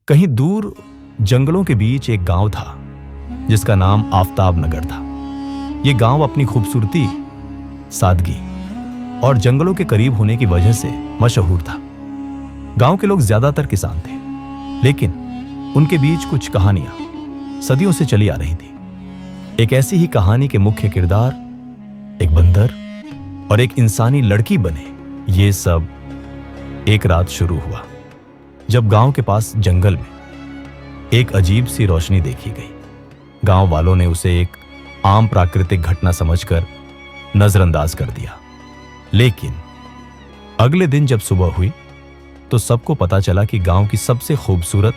कहीं दूर जंगलों के बीच एक गांव था जिसका नाम आफताब नगर था। यह गांव अपनी खूबसूरती, सादगी और जंगलों के करीब होने की वजह से मशहूर था। गांव के लोग ज्यादातर किसान थे, लेकिन उनके बीच कुछ कहानियां सदियों से चली आ रही थी। एक ऐसी ही कहानी के मुख्य किरदार एक बंदर और एक इंसानी लड़की बने। ये सब एक रात शुरू हुआ जब गांव के पास जंगल में एक अजीब सी रोशनी देखी गई। गांव वालों ने उसे एक आम प्राकृतिक घटना समझकर नजरअंदाज कर दिया, लेकिन अगले दिन जब सुबह हुई तो सबको पता चला कि गांव की सबसे खूबसूरत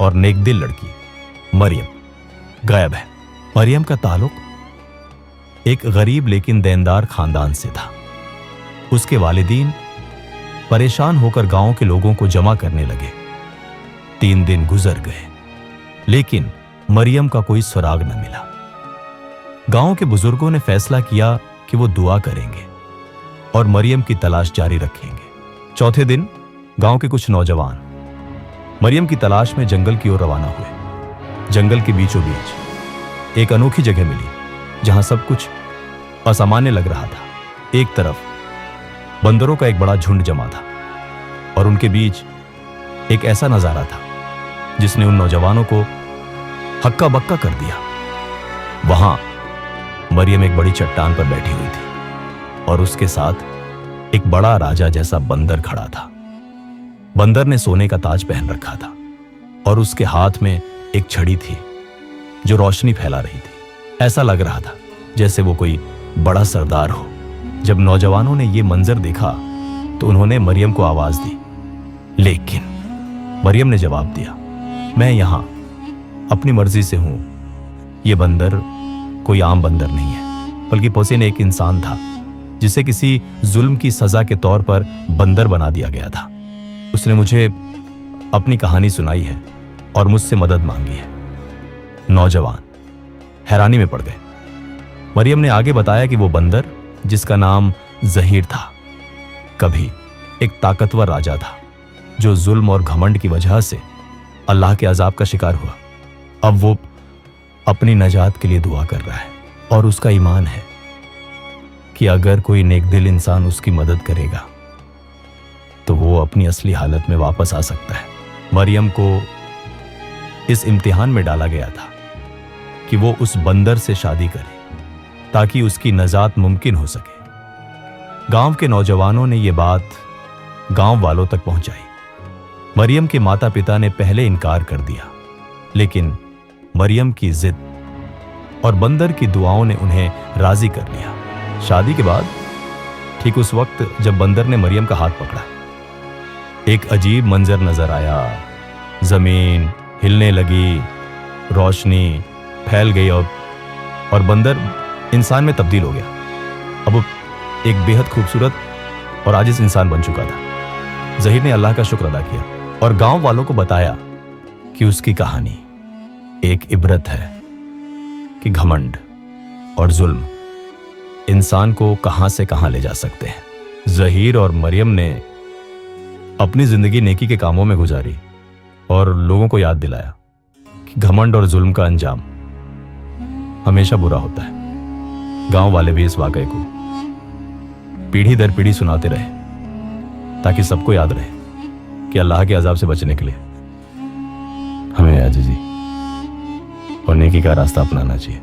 और नेकदिल लड़की मरियम गायब है। मरियम का ताल्लुक एक गरीब लेकिन देनदार खानदान से था। उसके वालिदीन परेशान होकर गांव के लोगों को जमा करने लगे। 3 दिन गुजर गए, लेकिन मरियम का कोई सुराग न मिला। गांव के बुजुर्गों ने फैसला किया कि वो दुआ करेंगे और मरियम की तलाश जारी रखेंगे। चौथे दिन गांव के कुछ नौजवान मरियम की तलाश में जंगल की ओर रवाना हुए। जंगल के बीचों बीच एक अनोखी जगह मिली जहां सब कुछ असामान्य लग रहा था। एक तरफ बंदरों का एक बड़ा झुंड जमा था और उनके बीच एक ऐसा नजारा था जिसने उन नौजवानों को हक्का बक्का कर दिया। वहां मरियम एक बड़ी चट्टान पर बैठी हुई थी और उसके साथ एक बड़ा राजा जैसा बंदर खड़ा था। बंदर ने सोने का ताज पहन रखा था और उसके हाथ में एक छड़ी थी जो रोशनी फैला रही थी। ऐसा लग रहा था जैसे वो कोई बड़ा सरदार हो। जब नौजवानों ने यह मंजर देखा तो उन्होंने मरियम को आवाज दी, लेकिन मरियम ने जवाब दिया, मैं यहां अपनी मर्जी से हूं। यह बंदर कोई आम बंदर नहीं है, बल्कि पोसीन एक इंसान था जिसे किसी जुल्म की सजा के तौर पर बंदर बना दिया गया था। उसने मुझे अपनी कहानी सुनाई है और मुझसे मदद मांगी है। नौजवान हैरानी में पड़ गए। मरियम ने आगे बताया कि वो बंदर, जिसका नाम जहीर था, कभी एक ताकतवर राजा था जो जुल्म और घमंड की वजह से अल्लाह के अजाब का शिकार हुआ। अब वो अपनी नजात के लिए दुआ कर रहा है और उसका ईमान है कि अगर कोई नेकदिल इंसान उसकी मदद करेगा तो वो अपनी असली हालत में वापस आ सकता है। मरियम को इस इम्तिहान में डाला गया था कि वो उस बंदर से शादी करे ताकि उसकी नजात मुमकिन हो सके। गांव के नौजवानों ने यह बात गांव वालों तक पहुंचाई। मरियम के माता पिता ने पहले इनकार कर दिया, लेकिन मरियम की जिद और बंदर की दुआओं ने उन्हें राजी कर लिया। शादी के बाद ठीक उस वक्त जब बंदर ने मरियम का हाथ पकड़ा, एक अजीब मंजर नजर आया। जमीन हिलने लगी, रोशनी फैल गई और बंदर इंसान में तब्दील हो गया। अब वो एक बेहद खूबसूरत और आजिज इंसान बन चुका था। जहीर ने अल्लाह का शुक्र अदा किया और गांव वालों को बताया कि उसकी कहानी एक इबरत है कि घमंड और जुल्म इंसान को कहां से कहां ले जा सकते हैं। जहीर और मरियम ने अपनी जिंदगी नेकी के कामों में गुजारी और लोगों को याद दिलाया कि घमंड और जुल्म का अंजाम हमेशा बुरा होता है। गांव वाले भी इस वाकये को पीढ़ी दर पीढ़ी सुनाते रहे ताकि सबको याद रहे कि अल्लाह के अजाब से बचने के लिए हमें आजिज़ी और नेकी का रास्ता अपनाना चाहिए।